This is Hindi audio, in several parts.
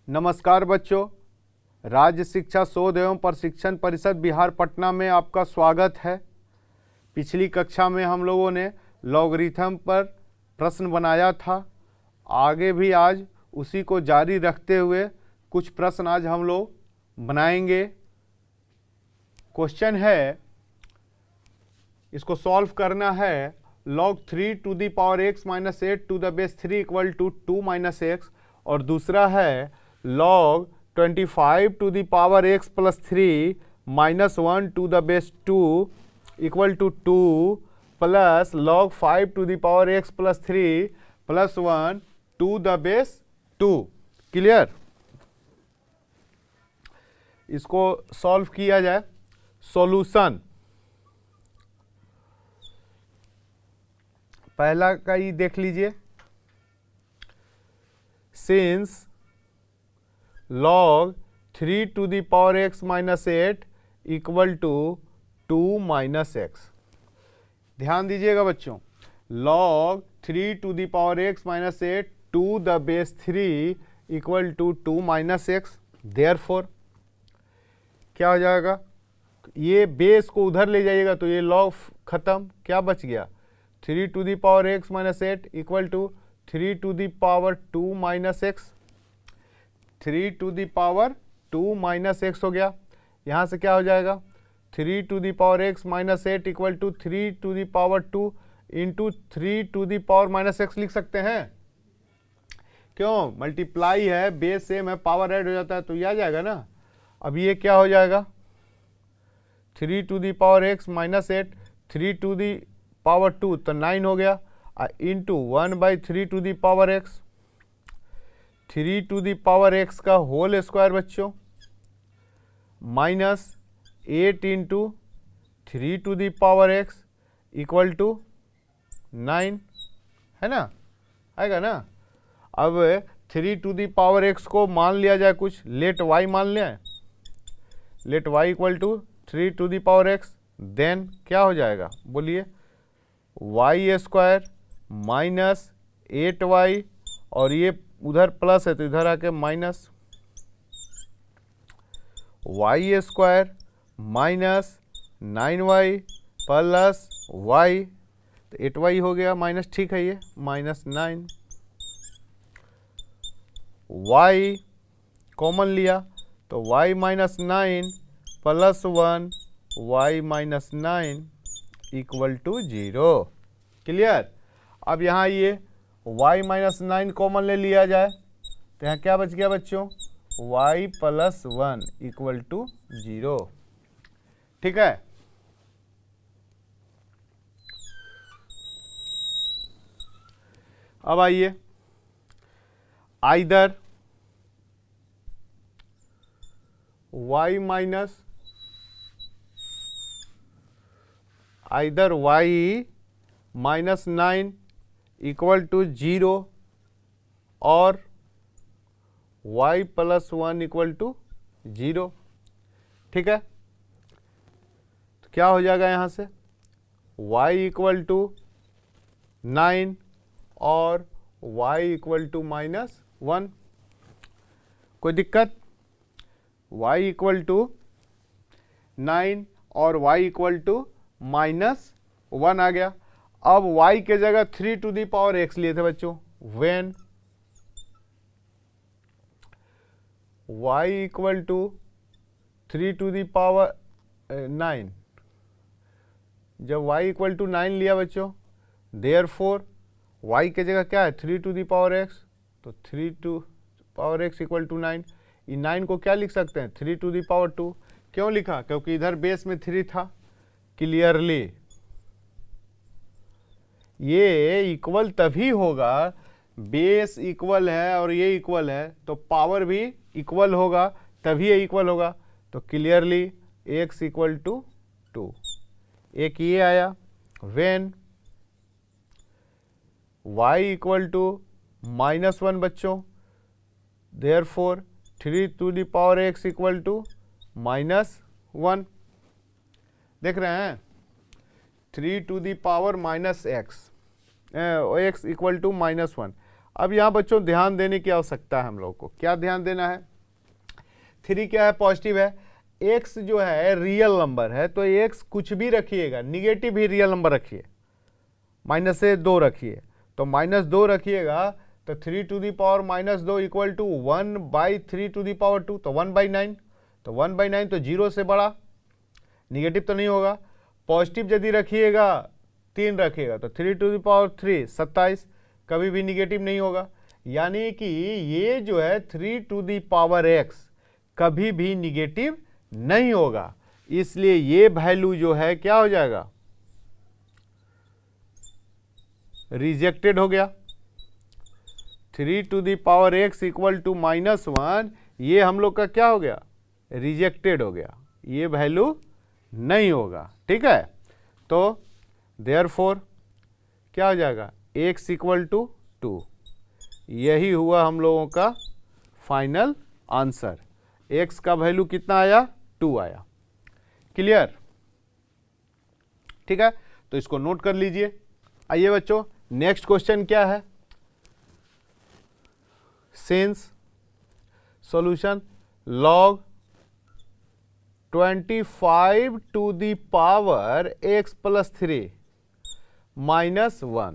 नमस्कार बच्चों, राज्य शिक्षा शोध एवं प्रशिक्षण परिषद बिहार पटना में आपका स्वागत है। पिछली कक्षा में हम लोगों ने लॉगरिथम पर प्रश्न बनाया था। आगे भी आज उसी को जारी रखते हुए कुछ प्रश्न आज हम लोग बनाएंगे। क्वेश्चन है, इसको सॉल्व करना है। log 3 to the power x minus 8 to the base 3 equal to 2 minus x, और दूसरा है log 25 to the power x plus 3 minus 1 to the base 2 equal to 2 plus log 5 to the power x plus 3 plus 1 to the base 2। Clear? इसको सॉल्व किया जाए। सॉल्यूशन पहला का ही देख लीजिए। Since log 3 to the power x minus 8 equal to 2 minus x. ध्यान दीजिएगा बच्चों, log 3 to the power x minus 8 to the base 3 equal to 2 minus x. Therefore क्या हो जाएगा, ये बेस को उधर ले जाइएगा तो ये log खत्म, क्या बच गया 3 to the power x minus 8 equal to 3 to the power 2 minus x. 3 to the power 2 minus x हो गया। यहाँ से क्या हो जाएगा 3 to the power x minus 8 equal to 3 to the power 2 into 3 to the power minus x लिख सकते हैं। क्यों? मल्टीप्लाई है, बेस सेम है, पावर ऐड हो जाता है तो ये आ जाएगा ना। अब ये क्या हो जाएगा 3 to the power x minus 8 3 to the power 2 तो 9 हो गया, into 1/3 to the power x। 3 to the power x का होल स्क्वायर बच्चों minus 8 into 3 to the power x equal to 9, है ना, आएगा ना। अब 3 to the पावर x को मान लिया जाए कुछ, लेट y मान लिया, let y equal to 3 to the power x, then क्या हो जाएगा बोलिए वाई स्क्वायर माइनस 8y, और ये उधर प्लस है तो इधर आके minus y square minus 9y plus y, तो 8y हो गया माइनस, ठीक है, ये माइनस 9। y कॉमन लिया तो y minus 9 plus 1 y minus 9 equal to 0। Clear? अब यहाँ ये y माइनस 9 कॉमन ले लिया जाए तो यहाँ क्या बच गया बच्चों y प्लस 1 इक्वल टू 0। ठीक है, अब आइए, either y minus y minus 9 equal to 0 और y प्लस 1 इक्वल टू 0। ठीक है, तो क्या हो जाएगा यहाँ से y इक्वल टू 9 और y इक्वल टू माइनस 1। कोई दिक्कत? y इक्वल टू 9 और y इक्वल टू माइनस 1 आ गया। अब y के जगह 3 to the पावर x लिए थे बच्चों, when y equal to 3 to the power 9, जब y इक्वल टू 9 लिया बच्चों, देयरफॉर y के जगह क्या है 3 to the पावर x, तो 3 to power x equal to 9। ये 9 को क्या लिख सकते हैं 3 to the पावर 2। क्यों लिखा? क्योंकि इधर बेस में 3 था। क्लियरली ये इक्वल तभी होगा, बेस इक्वल है और ये इक्वल है तो पावर भी इक्वल होगा, तभी ये इक्वल होगा। तो क्लियरली x इक्वल टू 2। एक ये आया, when y equal to minus 1 बच्चों, therefore 3 to the power x equal to minus 1। देख रहे हैं 3 to the power minus x, x equal to minus 1। अब यहाँ बच्चों ध्यान देने की आवश्यकता है हम लोग को। क्या ध्यान देना है? 3 क्या है? पॉजिटिव है। x जो है रियल नंबर है, तो x कुछ भी रखिएगा, निगेटिव ही रियल नंबर रखिए, माइनस से 2 रखिए, तो -2 रखिएगा, तो 3 to the power -2 equal to 1/3 to the power 2, तो 1/9, तो 1/9 तो 0 से बड़ा, निगेटिव तो नहीं होगा। पॉजिटिव यदि रखिएगा 3 रखिएगा, तो 3 टू दी पावर 3 27, कभी भी निगेटिव नहीं होगा। यानी कि ये जो है 3 टू दी पावर x कभी भी निगेटिव नहीं होगा, इसलिए ये वैल्यू जो है क्या हो जाएगा? रिजेक्टेड हो गया। 3 to the power x equal to -1, ये हम लोग का क्या हो गया? रिजेक्टेड हो गया, ये वैल्यू नहीं होगा। ठीक है, तो देयरफॉर क्या हो जाएगा? x equal to 2। यही हुआ हम लोगों का फाइनल आंसर। x का वैल्यू कितना आया? 2 आया। क्लियर? ठीक है, तो इसको नोट कर लीजिए। आइए बच्चों, नेक्स्ट क्वेश्चन क्या है? Since solution log 25 to the power x plus 3 -1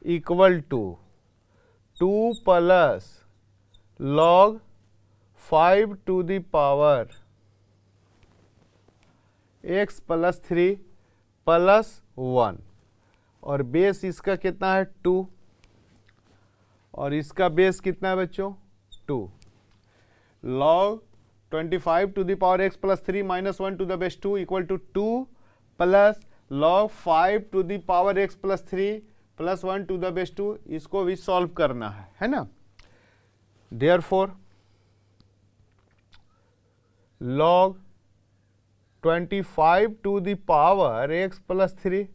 equal to 2 plus log 5 to the power x plus 3 plus 1, और बेस इसका कितना है? 2, और इसका बेस कितना है बच्चों? 2। log 25 to the power x plus 3 -1 to the base 2 equal to 2 plus log 5 to the power x plus 3 plus 1 to the base 2। इसको भी सॉल्व करना है ना? Therefore log 25 to the power x plus 3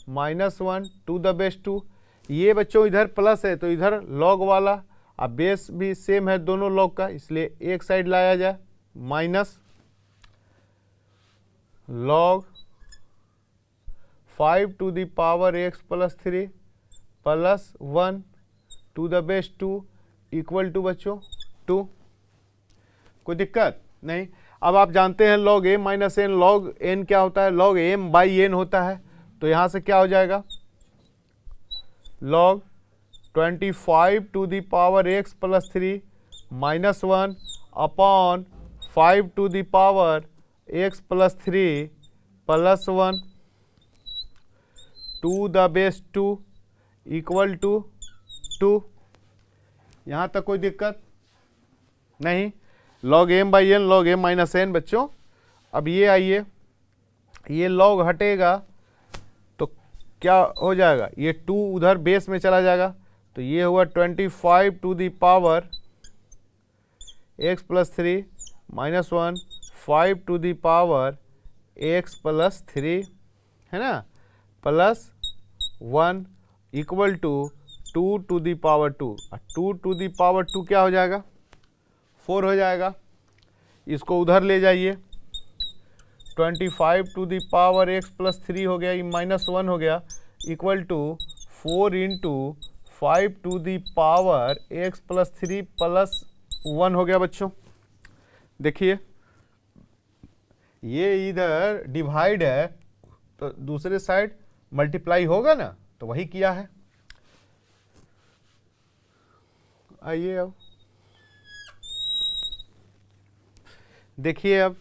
-1 to the base 2, ये बच्चों इधर प्लस है तो इधर log वाला, अब बेस भी सेम है दोनों log का, इसलिए एक साइड लाया जाए, minus log 5 to the power x plus 3 plus 1 to the base 2 equal to बच्चों 2। कोई दिक्कत नहीं। अब आप जानते हैं log m minus n, log n क्या होता है? log m बाई n होता है, तो यहाँ से क्या हो जाएगा? log 25 to the power x plus 3 -1 upon 5 to the power x plus 3 plus 1 to the base 2 equal to 2। यहाँ तक कोई दिक्कत नहीं। log m by n, log m minus n बच्चों। अब ये आइए, ये log हटेगा तो क्या हो जाएगा? ये 2 उधर बेस में चला जाएगा, तो ये हुआ 25 to the power x plus 3 -1 5 to the power x plus 3 है ना, plus 1 equal to 2 to the power 2, और 2 टू दी पावर 2 क्या हो जाएगा? 4 हो जाएगा। इसको उधर ले जाइए, 25 to the power x plus 3 हो गया, ये -1 हो गया, equal to 4 into 5 to the power x plus 3 plus 1 हो गया बच्चों। देखिए ये इधर डिवाइड है तो दूसरे साइड मल्टीप्लाई होगा ना, तो वही किया है। आइए अब देखिए, अब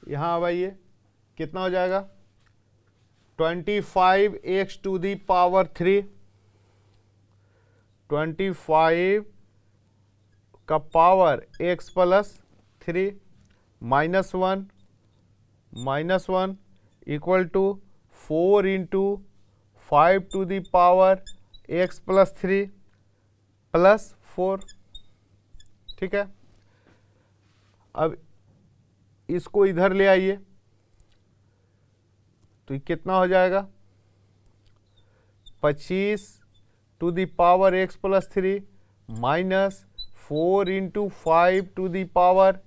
यहाँ अब आइए, कितना हो जाएगा? 25x टू दी पावर 3, 25 का power x plus 3 -1 equal to 4 into 5 to the power x plus 3 plus 4। ठीक है, अब इसको इधर ले आइए, तो ये कितना हो जाएगा? 25 to the power x plus 3 minus 4 into 5 to the power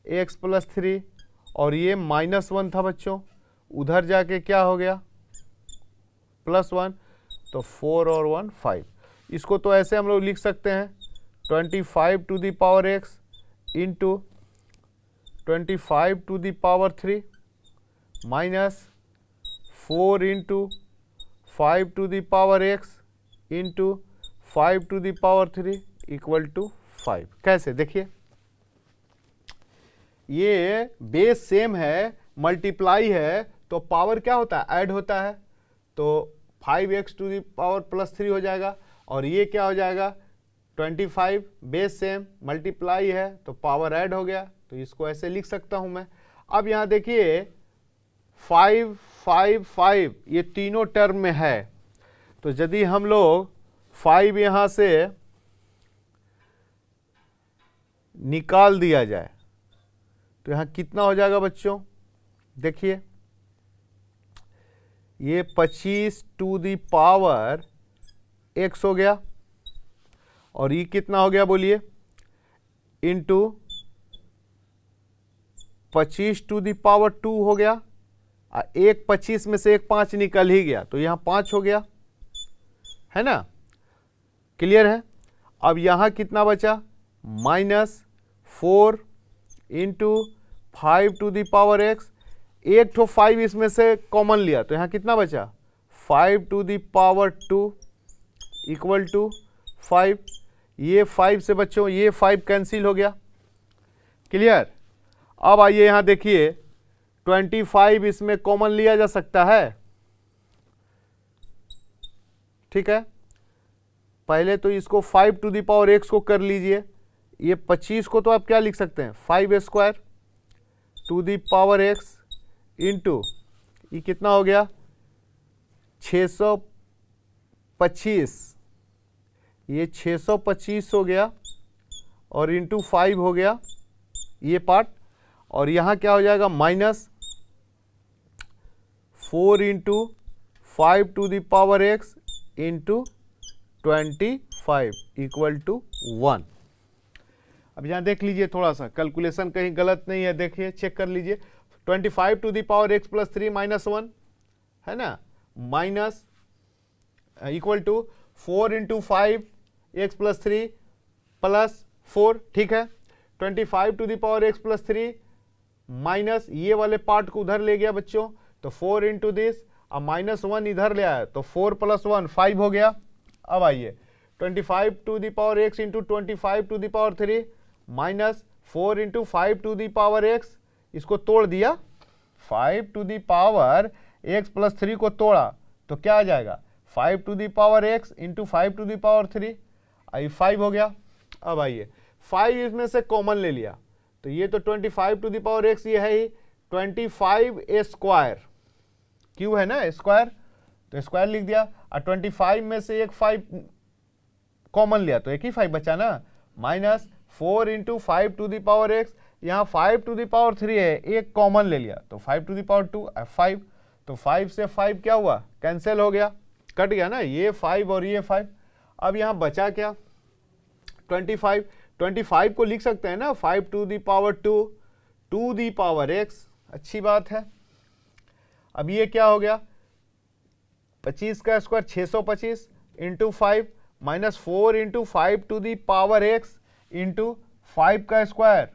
x plus 3, और ये -1 था बच्चों, उधर जाके क्या हो गया? +1, तो 4 और 1 5। इसको तो ऐसे हम लोग लिख सकते हैं 25 to the power x into 25 to the power 3 minus 4 into 5 to the power x into 5 to the power 3 equal to 5। कैसे देखिए, ये बेस सेम है, मल्टीप्लाई है, तो पावर क्या होता है, ऐड होता है, तो 5x to the power plus 3 हो जाएगा। और ये क्या हो जाएगा 25, बेस सेम, मल्टीप्लाई है तो पावर ऐड हो गया, तो इसको ऐसे लिख सकता हूं मैं। अब यहां देखिए 5 5 5 ये तीनों टर्म में है, तो यदि हम लोग 5 यहां से निकाल दिया जाए तो यहां कितना हो जाएगा बच्चों, देखिए ये 25 टू दी पावर x हो गया, और ये कितना हो गया बोलिए, इंटू 25 टू दी पावर 2 हो गया, एक 25 में से एक 5 निकल ही गया, तो यहां 5 हो गया, है ना, क्लियर है। अब यहां कितना बचा, -4 into 5 to the power x, एक तो 5 इसमें से कॉमन लिया, तो यहाँ कितना बचा 5 to the power 2 equal to 5। ये 5 से बच्चों ये 5 कैंसिल हो गया, क्लियर। अब आइए यहाँ देखिए 25 इसमें कॉमन लिया जा सकता है, ठीक है। पहले तो इसको 5 टू दी पावर x को कर लीजिए, ये 25 को तो आप क्या लिख सकते हैं 5 square to the power x into ये कितना हो गया 625, ये 625 हो गया, और इंटू 5 हो गया ये पार्ट, और यहाँ क्या हो जाएगा -4 into 5 to the power x into 25 equal to 1। अब यहाँ देख लीजिए, थोड़ा सा कैलकुलेशन कहीं गलत नहीं है, देखिए चेक कर लीजिए। 25 to the power x plus 3 minus 1 है ना, minus equal to 4 into 5 x plus 3 plus 4, ठीक है। 25 to the power x plus 3 minus ये वाले पार्ट को उधर ले गया बच्चों, तो 4 इंटू दिस, अब -1 इधर ले आया, तो 4 प्लस 1 5 हो गया। अब आइए 25 to the power x into 25 to the power 3 minus 4 into 5 to the power x, इसको तोड़ दिया, 5 to the power x plus 3 को तोड़ा तो क्या आ जाएगा 5 to the power x into 5 to the power 3, आई 5 हो गया। अब आइए 5 इसमें से कॉमन ले लिया, तो ये तो 25 टू दी पावर x ये है ही 25 स्क्वायर, क्यों है ना स्क्वायर, तो स्क्वायर लिख दिया, और 25 में से एक 5 कॉमन लिया तो एक ही 5 बचा ना, minus 4 into 5 to the power x, यहाँ 5 टू दी पावर 3 है, एक कॉमन ले लिया तो 5 टू दी पावर 2 5, तो 5 से 5 क्या हुआ कैंसिल हो गया, कट गया ना, ये 5 और ये 5। अब यहाँ बचा क्या 25 को लिख सकते हैं ना 5 to the power 2 to the power x, अच्छी बात है। अब ये क्या हो गया 25 का square 625 into 5 minus 4 into 5 to the power x into 5 का स्क्वायर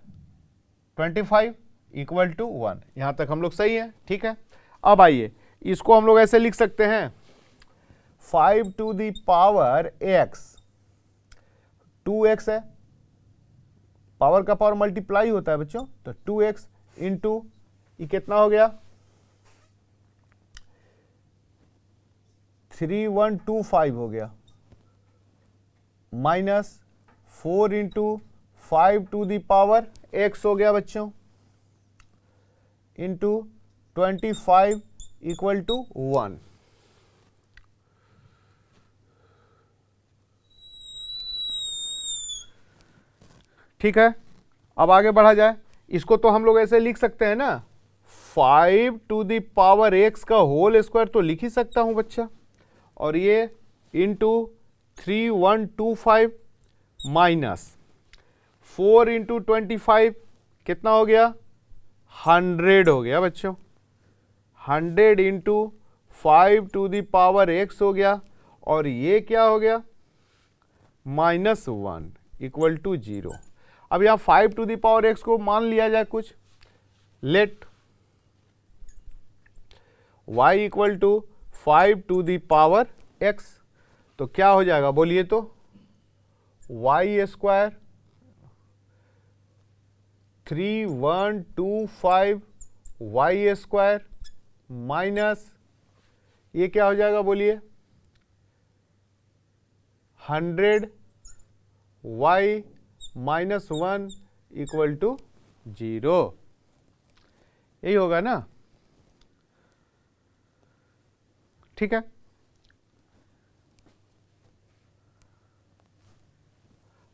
25 इक्वल टू 1। यहां तक हम लोग सही है, ठीक है। अब आइए इसको हम लोग ऐसे लिख सकते हैं 5 to the power x, 2x है, पावर का पावर मल्टीप्लाई होता है बच्चों, तो 2x इंटू ये कितना हो गया 3125 हो गया, minus 4 into 5 to the power x हो गया बच्चों, इंटू 25 इक्वल टू 1। ठीक है, अब आगे बढ़ा जाए, इसको तो हम लोग ऐसे लिख सकते हैं ना 5 टू दी पावर x का होल स्क्वायर तो लिख ही सकता हूं बच्चा, और ये इंटू 3125 माइनस 4 इंटू 25 कितना हो गया 100 हो गया बच्चों, 100 into 5 to the power x हो गया, और ये क्या हो गया -1 इक्वल टू 0। अब यहाँ 5 टू द पावर x को मान लिया जाए कुछ, let y equal to 5 to the power x, तो क्या हो जाएगा बोलिए तो, y square 3125 y square minus ये क्या हो जाएगा बोलिए 100 y माइनस 1 इक्वल टू 0। यही होगा ना, ठीक है।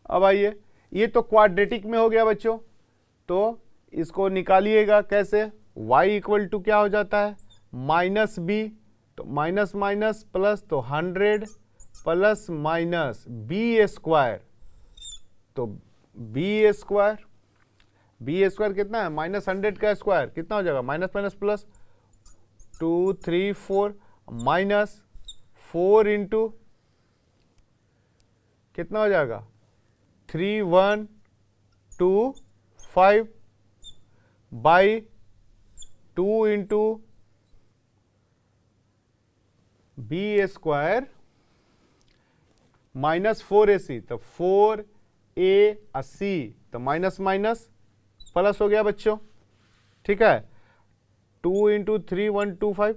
अब आइए, ये तो क्वाड्रेटिक में हो गया बच्चों, तो इसको निकालिएगा कैसे, y इक्वल टू क्या हो जाता है -b, तो माइनस माइनस प्लस, तो 100 प्लस माइनस b स्क्वायर, तो b स्क्वायर कितना है -100 का स्क्वायर कितना हो जाएगा, minus minus plus 2 3 4 minus 4 into कितना हो जाएगा 3125 by 2 into b square minus 4ac, तो 4a80, तो माइनस माइनस प्लस हो गया बच्चों, ठीक है। 2 इंटू 3125,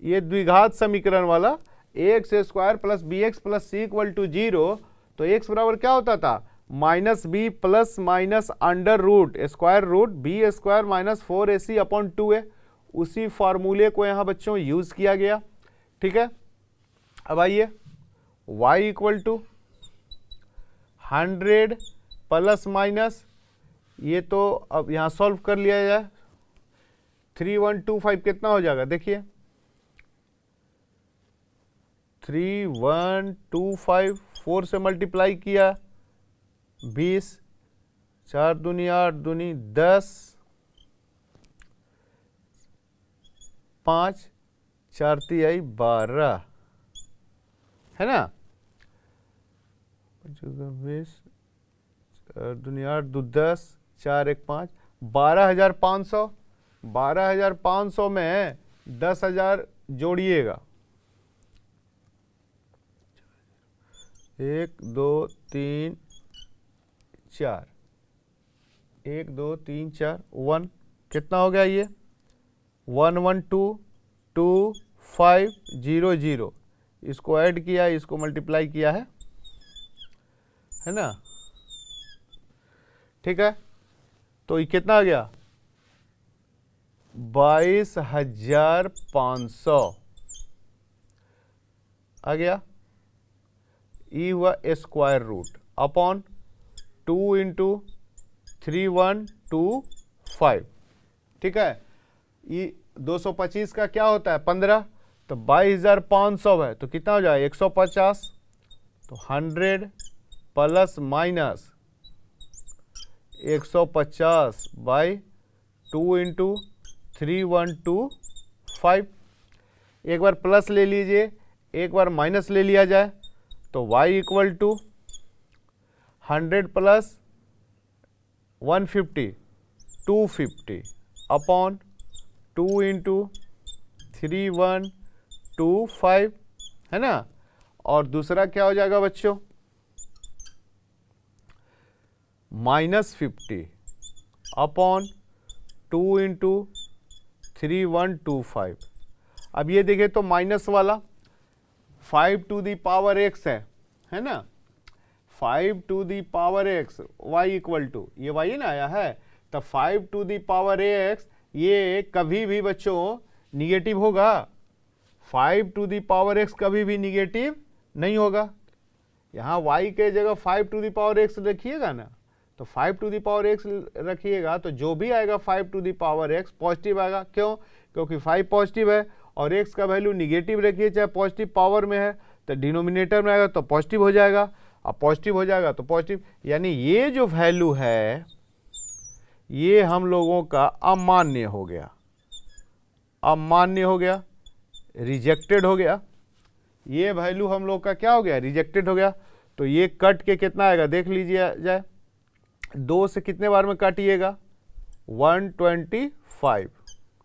ये द्विघात समीकरण वाला x square plus b x plus c equal to 0, तो x बराबर क्या होता था -b plus minus under root square root b square minus 4ac upon 2a। उसी फार्मूले को यहाँ बच्चों यूज किया गया, ठीक है। अब आइए y equal to 100 plus minus, ये तो अब यहाँ सॉल्व कर लिया जाए, 3125 कितना हो जाएगा देखिए 3125 4 से मल्टीप्लाई किया 20, 4 दूनी 8 दूनी 10, 5 4 तिहाई 12, है ना, 20 4 दूनी 8 2 10 4 1 5, 12,500, 12,500 में 10,000 जोड़िएगा, 1 2 3 4, 1 2 3 4 1, कितना हो गया ये 112,500, इसको ऐड किया, इसको मल्टीप्लाई किया है ना, ठीक है। तो ये कितना आ गया 22,500 आ गया, ई हुआ स्क्वायर रूट अपॉन 2 इंटू 3125, ठीक है। ये 225 का क्या होता है 15, तो 22,500 है, तो कितना हो जाएगा 150, तो 100 प्लस माइनस 150 बाई 2 इंटू 3125, एक बार प्लस ले लीजिए, एक बार माइनस ले लिया जाए, तो y equal to 100 plus 150 250 upon 2 into 3125, है ना। और दूसरा क्या हो जाएगा बच्चों -50 अपॉन 2 इंटू 3125। अब ये देखें तो माइनस वाला 5 टू दी पावर x है ना, 5 to the power x y equal to, ये y ना आया है, तो 5 टू दी पावर x ये कभी भी बच्चों निगेटिव होगा, 5 टू दी पावर x कभी भी निगेटिव नहीं होगा। यहाँ y के जगह 5 टू दी पावर x रखिएगा ना, तो 5 टू दी पावर x रखिएगा तो जो भी आएगा 5 to the power x positive आएगा, क्यों, क्योंकि 5 पॉजिटिव है और x का वैल्यू निगेटिव रखिए चाहे पॉजिटिव पावर में है, तो डिनोमिनेटर में आएगा तो पॉजिटिव हो जाएगा, अब पॉजिटिव हो जाएगा तो पॉजिटिव, यानी ये जो वैल्यू है ये हम लोगों का अमान्य हो गया, अमान्य हो गया, रिजेक्टेड हो गया, ये वैल्यू हम लोग का क्या हो गया, रिजेक्टेड हो गया। तो ये कट के कितना आएगा देख लीजिए जाए, 2 से कितने बार में काटिएगा, 125,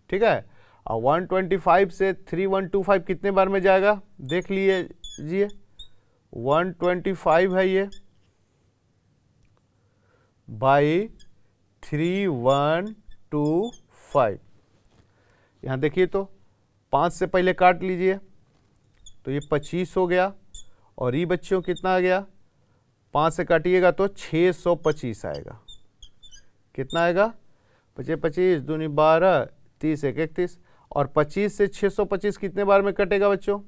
ठीक है। और 125 से 3125 कितने बार में जाएगा देख लीजिए, 125 है ये बाई 3125। यहाँ देखिए तो 5 से पहले काट लीजिए तो ये 25 हो गया, और ये बच्चों कितना आ गया, 5 से काटिएगा तो 625 आएगा। कितना आएगा, 25 25 दूनी 12, 30 एक 31, और 25 से 625 कितने बार में कटेगा बच्चों,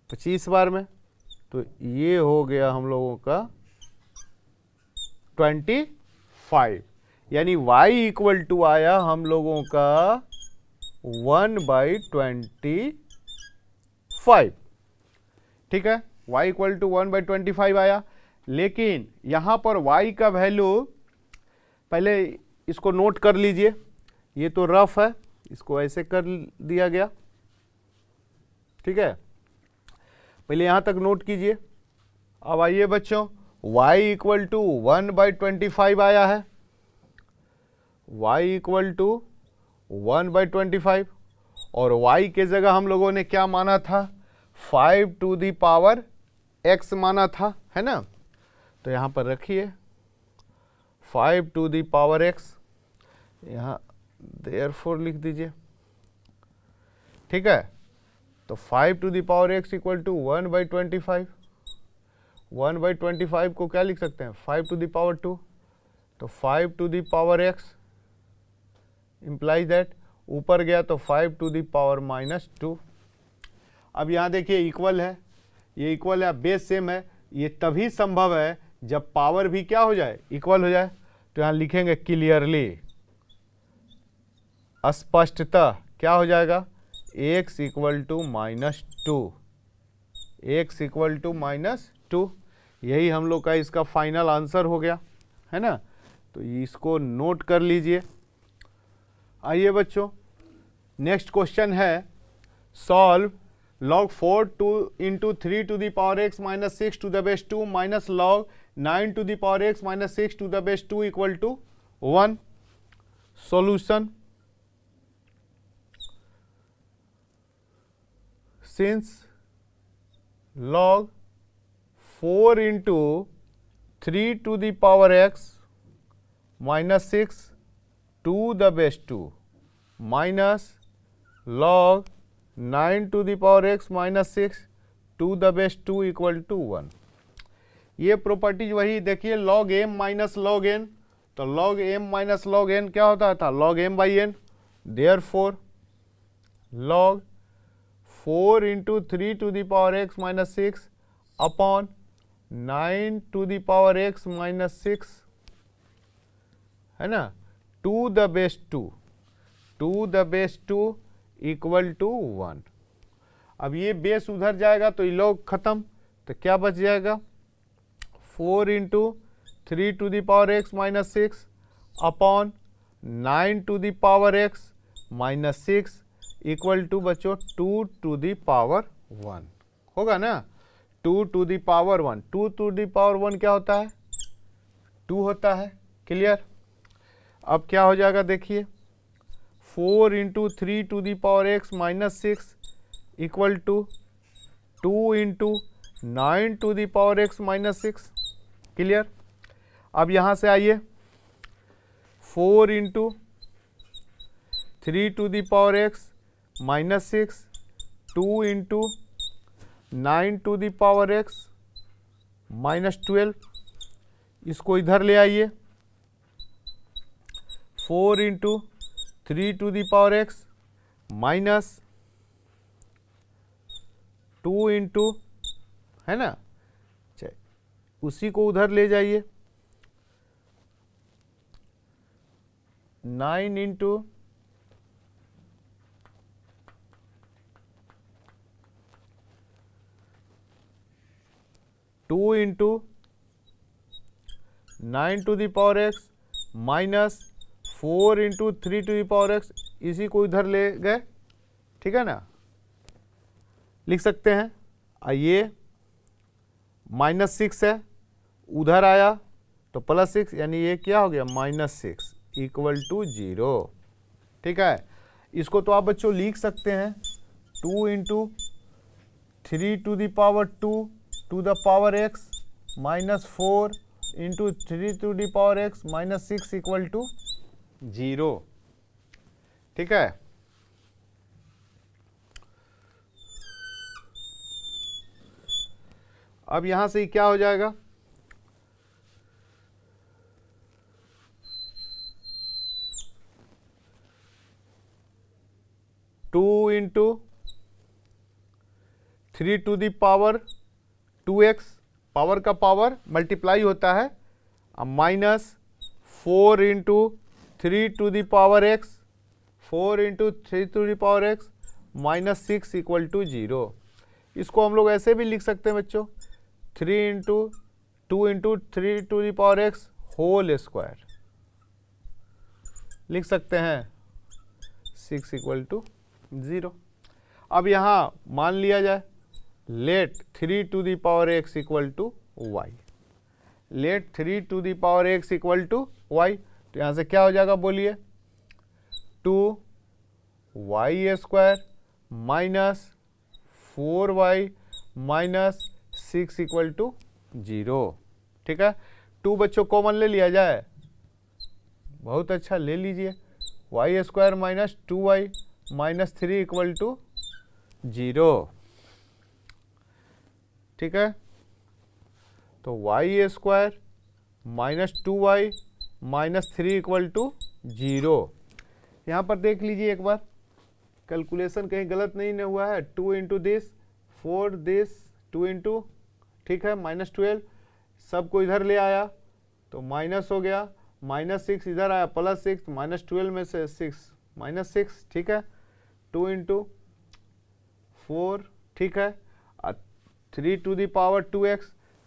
25 बार में। तो ये हो गया हम लोगों का 25, यानी y इक्वल टू आया हम लोगों का 1/25, ठीक है। y इक्वल टू 1/25 आया। लेकिन यहाँ पर y का वैल्यू, पहले इसको नोट कर लीजिए, ये तो रफ है, इसको ऐसे कर दिया गया, ठीक है। पहले यहाँ तक नोट कीजिए। अब आइए बच्चों, y इक्वल टू 1/25 आया है, y इक्वल टू 1/25, और y के जगह हम लोगों ने क्या माना था, 5 टू दी पावर x माना था, है ना। तो यहाँ पर रखिए 5 टू दी पावर x, यहाँ देयरफॉर लिख दीजिए, ठीक है। तो 5 to the power x equal to 1/25, 1/25 को क्या लिख सकते हैं, 5 टू दी पावर 2, तो 5 to the power x implies that, ऊपर गया तो 5 टू दी पावर -2। अब यहाँ देखिए इक्वल है, ये इक्वल है, बेस सेम है, ये तभी संभव है जब पावर भी क्या हो जाए, इक्वल हो जाए। तो यहाँ लिखेंगे क्लियरली, स्पष्टतः क्या हो जाएगा, x equal to -2, x equal to -2, यही हम लोग का इसका फाइनल आंसर हो गया, है ना। तो इसको नोट कर लीजिए। आइए बच्चों, नेक्स्ट क्वेश्चन है, solve log 4 into 3 to the power x minus 6 to the base 2 minus log 9 to the power x minus 6 to the base 2 equal to 1. Solution. Since log 4 into 3 to the power x minus 6 to the base 2 minus log 9 to the power x minus 6 to the base 2 equal to 1. ये प्रॉपर्टीज वही देखिए, log m minus log n, तो log m minus log n क्या होता था, log m by n। therefore log 4 into 3 to the power x minus 6 upon 9 to the power x minus 6, है ना, to the base 2 equal to 1। अब ये बेस उधर जाएगा तो ये लॉग खत्म, तो क्या बच जाएगा, 4 into 3 to the power x minus 6 upon 9 to the power x minus 6 equal to बच्चों 2 to the power 1 होगा ना, 2 to the power 1, 2 to the power 1 क्या होता है, 2 होता है, क्लियर। अब क्या हो जाएगा देखिए, 4 into 3 to the power x minus 6 equal to 2 into 9 to the power x minus 6, clear. अब यहाँ से आइए, 4 into 3 to the power x minus 6, 2 into 9 to the power x minus 12, इसको इधर ले आइए, 4 into 3 to the power x minus 2 into, है ना, उसी को उधर ले जाइए, 9 into 2 into 9 to the power x minus 4 into 3 to the power x, इसी को इधर ले गए, ठीक है ना, लिख सकते हैं। ये -6 है, उधर आया तो +6, यानी ये क्या हो गया -6 = 0। ठीक है, इसको तो आप बच्चों लिख सकते हैं 2 × 3 to the power 2 to the power x -4 × 3 to the power x -6 = 0। ठीक है, अब यहां से क्या हो जाएगा, two into 3 to the power 2x, power का पावर मल्टीप्लाई होता है, -4 × 3 to the power x, 4 × 3 to the power x -6 = 0। इसको हम लोग ऐसे भी लिख सकते हैं बच्चों, 2 × 3 to the power x whole square लिख सकते हैं, 6 = 0। अब यहाँ मान लिया जाए, let 3 to the power x = y, let 3 to the power x = y, तो यहाँ से क्या हो जाएगा बोलिए, 2y² -4y -6 = 0। ठीक है, 2 बच्चों कॉमन ले लिया जाए, बहुत अच्छा ले लीजिए, y² - 2y -3 = 0। ठीक है, तो y² - 2y -3 = 0। यहाँ पर देख लीजिए एक बार, कैलकुलेशन कहीं गलत नहीं न हुआ है, 2 × दिस 4 दिस 2 × ठीक है -12, सबको इधर ले आया तो माइनस हो गया, -6 इधर आया +6, -12 में से 6 -6। ठीक है, 2 × 4 ठीक है, 3 to the power 2x,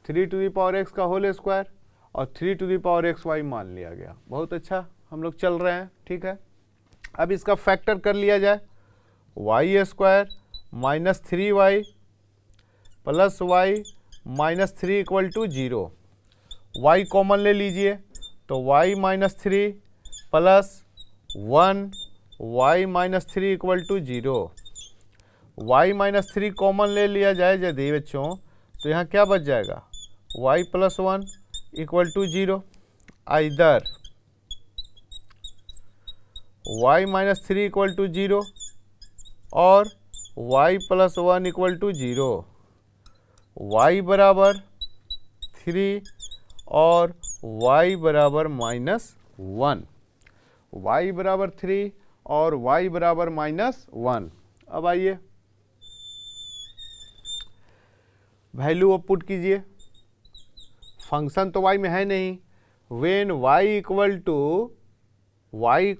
3 to the power x का होल स्क्वायर और 3 to the power xy मान लिया गया। बहुत अच्छा, हम लोग चल रहे हैं। ठीक है, अब इसका फैक्टर कर लिया जाए, y² -3y + y -3 = 0। y common ले लीजिए तो y -3 + 1 y -3 = 0। y -3 कॉमन ले लिया जाए यदि बच्चों, तो यहाँ क्या बच जाएगा, y + 1 = 0। इधर y -3 = 0 और y + 1 = 0, y = 3 और y = -1, y = 3 और y = -1। अब आइए वैल्यू पुट कीजिए, फंक्शन तो y में है नहीं, व्हेन y = 3, y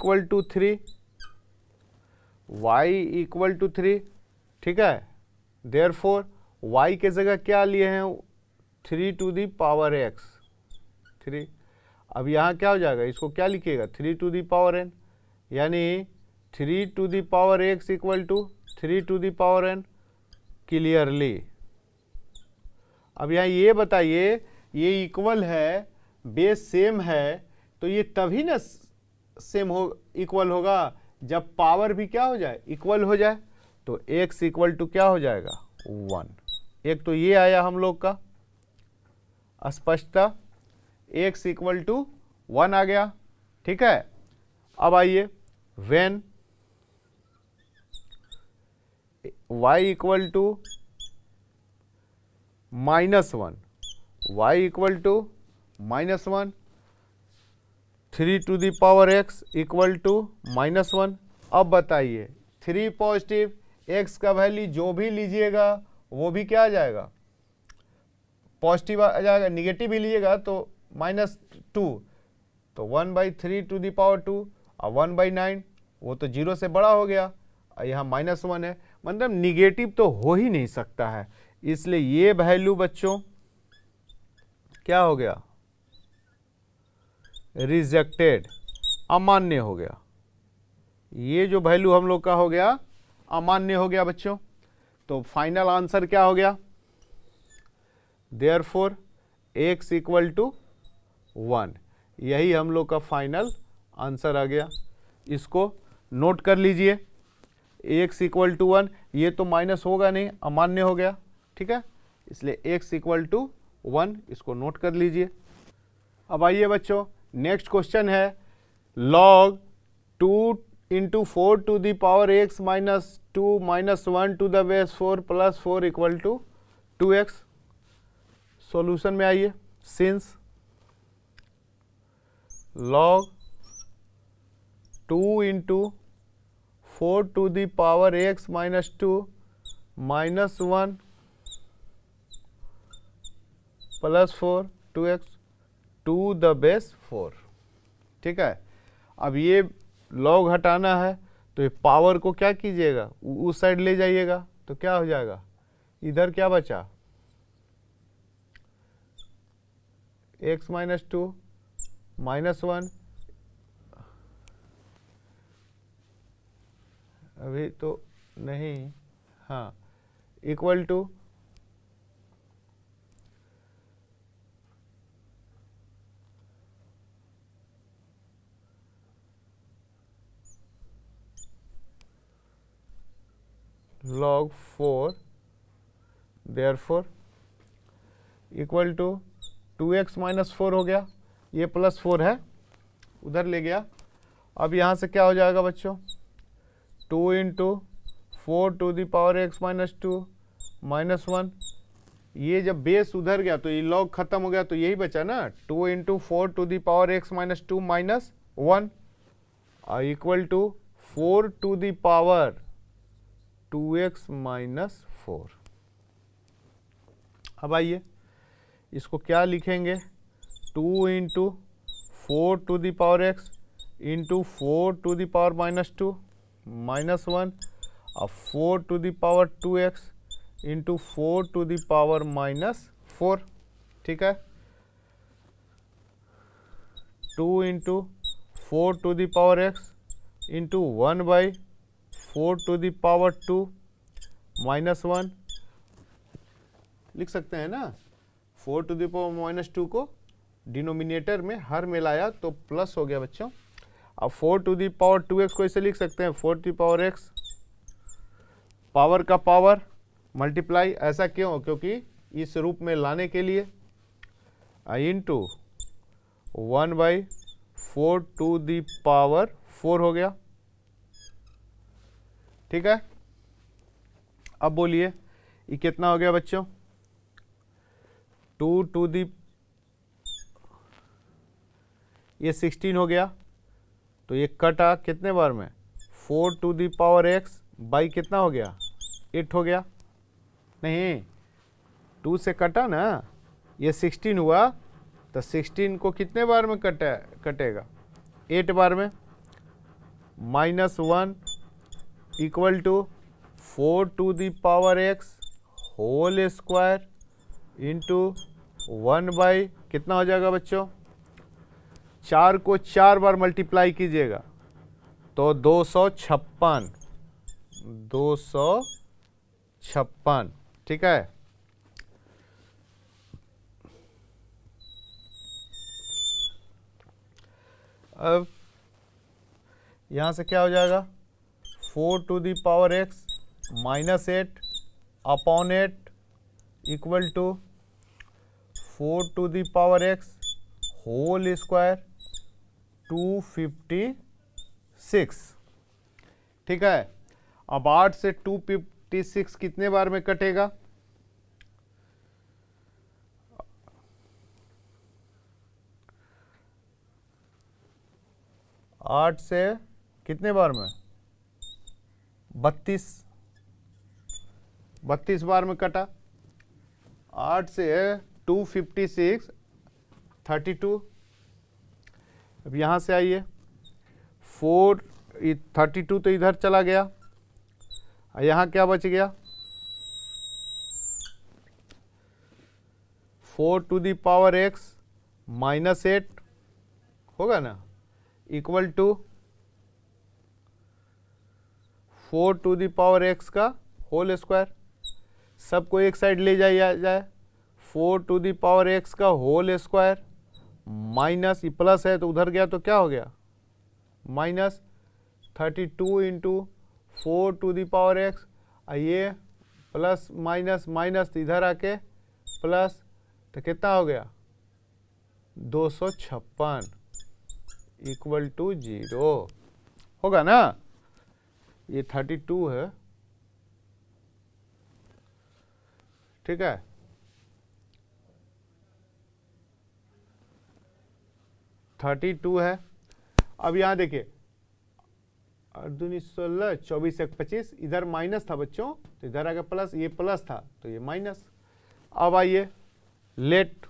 = 3। ठीक है, देयरफॉर y के जगह क्या लिए हैं, 3 to the power x 3। अब यहाँ क्या हो जाएगा, इसको क्या लिखिएगा, 3 to the power n, यानी 3 to the power x = 3 to the power n clearly. अब यहाँ ये बताइए, ये इक्वल है, बेस सेम है, तो ये तभी ना सेम हो इक्वल होगा जब पावर भी क्या हो जाए, इक्वल हो जाए। तो x = क्या हो जाएगा, 1। एक तो ये आया हम लोग का स्पष्टता, x = 1 आ गया। ठीक है, अब आइए when y = -1, y = -1, 3 to the power x = -1। अब बताइए 3 पॉजिटिव, x का वैल्यू जो भी लीजिएगा वो भी क्या आ जाएगा, पॉजिटिव आ जाएगा, निगेटिव भी लीजिएगा तो -2, तो 1/3 to the power 2 और 1/9, वो तो 0 से बड़ा हो गया, और यहाँ -1 है, मतलब निगेटिव तो हो ही नहीं सकता है, इसलिए ये वैल्यू बच्चों क्या हो गया, रिजेक्टेड, अमान्य हो गया। ये जो वैल्यू हम लोग का हो गया अमान्य हो गया बच्चों। तो फाइनल आंसर क्या हो गया, देयरफॉर x इक्वल टू 1। यही हम लोग का फाइनल आंसर आ गया। इसको नोट कर लीजिए, x इक्वल टू 1, ये तो माइनस होगा नहीं, अमान्य हो गया, ठीक है, इसलिए x इक्वल टू 1, इसको नोट कर लीजिए। अब आइए बच्चों, नेक्स्ट क्वेश्चन है log 2 into 4 to the power x minus 2 minus 1 to the base 4 plus 4 equal to 2x। Solution में आइए, since log 2 into 4 to the power x minus 2 minus 1 plus 4 2x to the base 4, ठीक है। अब ये लॉग हटाना है तो ये पावर को क्या कीजिएगा, उस साइड ले जाइएगा, तो क्या हो जाएगा, इधर क्या बचा, x माइनस 2 माइनस 1, अभी तो नहीं, हाँ, equal to log 4, therefore equal to 2x minus 4 हो गया, ये प्लस 4 है, उधर ले गया। अब यहाँ से क्या हो जाएगा बच्चों, 2 into 4 to the power x minus 2 minus 1, ये जब बेस उधर गया तो ये लॉग खत्म हो गया, तो यही बचा ना, 2 into 4 to the power x minus 2 minus 1 equal to 4 to the power 2x minus 4। अब आइए इसको क्या लिखेंगे, 2 into 4 to the power x into 4 to the power minus 2 minus 1 और 4 to the power 2x into 4 to the power minus 4, ठीक है। 2 into 4 to the power x into 1 by 4 to the power 2 minus 1 लिख सकते हैं ना, 4 टू द पावर माइनस 2 को डिनोमिनेटर में हर में लाया तो प्लस हो गया बच्चों। अब 4 टू द पावर 2x को ऐसे लिख सकते हैं, 4 to the power x, power का पावर मल्टीप्लाई, ऐसा क्यों, क्योंकि इस रूप में लाने के लिए, into 1 by 4 to the power 4 हो गया, ठीक है। अब बोलिए ये कितना हो गया बच्चों, 2 टू दी, ये 16 हो गया, तो ये कटा कितने बार में, 4 to the power x by कितना हो गया, 8 हो गया, नहीं 2 से कटा ना, ये 16 हुआ, तो 16 को कितने बार में कटेगा, 8 बार में, minus 1 equal to 4 to the power x whole square into 1 by कितना हो जाएगा बच्चों, 4 को 4 बार मल्टीप्लाई कीजिएगा तो 256, 256, ठीक है। अब यहाँ से क्या हो जाएगा, 4 to the power x minus 8 upon 8 equal to 4 to the power x whole square 256, ठीक है। अब 8 से 256 कितने बार में कटेगा, 8 से कितने बार में, 32 बार में कटा, 8 से 256 32। अब यहाँ से आइए, 32 तो इधर चला गया, यहाँ क्या बच गया, 4 to the power x minus 8 होगा ना, equal to 4 to the power x का होल स्क्वायर, सबको एक साइड ले जाए, 4 टू दी पावर एक्स का होल स्क्वायर माइनस, ये प्लस है तो उधर गया तो क्या हो गया minus 32 into 4 to the power x, ये प्लस माइनस माइनस इधर आके प्लस, तो कितना हो गया 256 इक्वल टू 0 होगा ना। ये 32 है, ठीक है। थर्टी टू है। अब यहाँ देखिए 16 24 1 25, इधर माइनस था बच्चों तो इधर आ गया प्लस, ये प्लस था तो ये माइनस। अब आइए let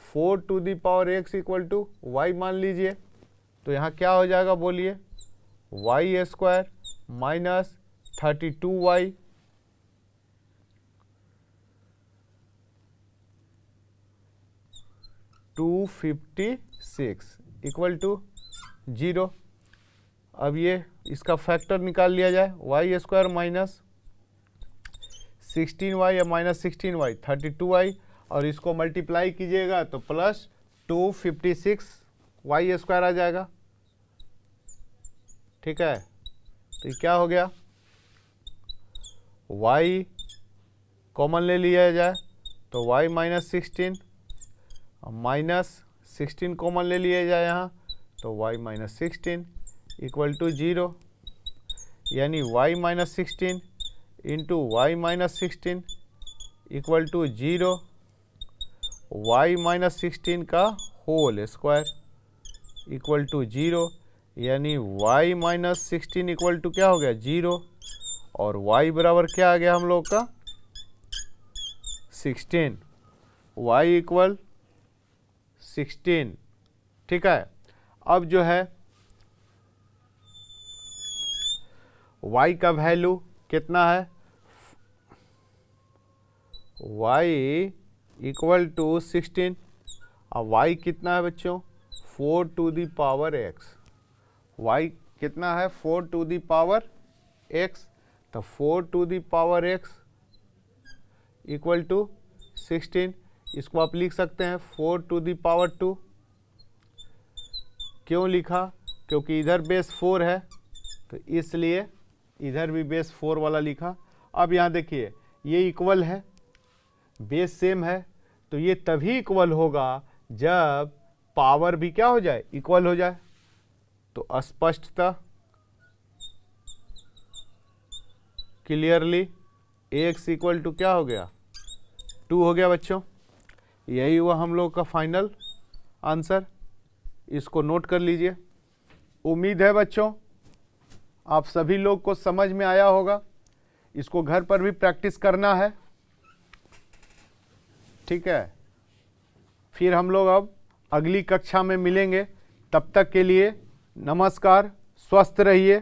4 to the power x equal to y मान लीजिए, तो यहाँ क्या हो जाएगा बोलिए, y square minus 32y 256 equal to 0। अब ये इसका फैक्टर निकाल लिया जाए, वाई स्क्वायर माइनस 16y या माइनस 16y 32y, और इसको मल्टीप्लाई कीजिएगा तो प्लस 256 वाई स्क्वायर आ जाएगा, ठीक है। तो ये क्या हो गया, y कॉमन ले लिया जाए तो y माइनस 16 कॉमन ले लिया जाए यहाँ तो y माइनस 16 इक्वल टू 0, यानी y minus 16 into y minus 16 equal to 0, y minus 16 का होल स्क्वायर इक्वल टू 0, यानी y माइनस 16 इक्वल टू क्या हो गया 0, और y बराबर क्या आ गया हम लोग का 16, y इक्वल 16, ठीक है। अब जो है y का वैल्यू कितना है, y इक्वल टू 16, अब y कितना है बच्चों 4 to the power x, y कितना है 4 टू दी पावर x, तो 4 to the power x equal to 16, इसको आप लिख सकते हैं 4 टू दी पावर 2। क्यों लिखा, क्योंकि इधर बेस 4 है तो इसलिए इधर भी बेस 4 वाला लिखा। अब यहाँ देखिए ये इक्वल है, बेस सेम है, तो ये तभी इक्वल होगा जब पावर भी क्या हो जाए इक्वल हो जाए। तो स्पष्टतः क्लियरली x इक्वल टू क्या हो गया 2 हो गया बच्चों। यही हुआ हम लोग का फाइनल आंसर, इसको नोट कर लीजिए। उम्मीद है बच्चों आप सभी लोग को समझ में आया होगा, इसको घर पर भी प्रैक्टिस करना है, ठीक है। फिर हम लोग अब अगली कक्षा में मिलेंगे, तब तक के लिए नमस्कार, स्वस्थ रहिए।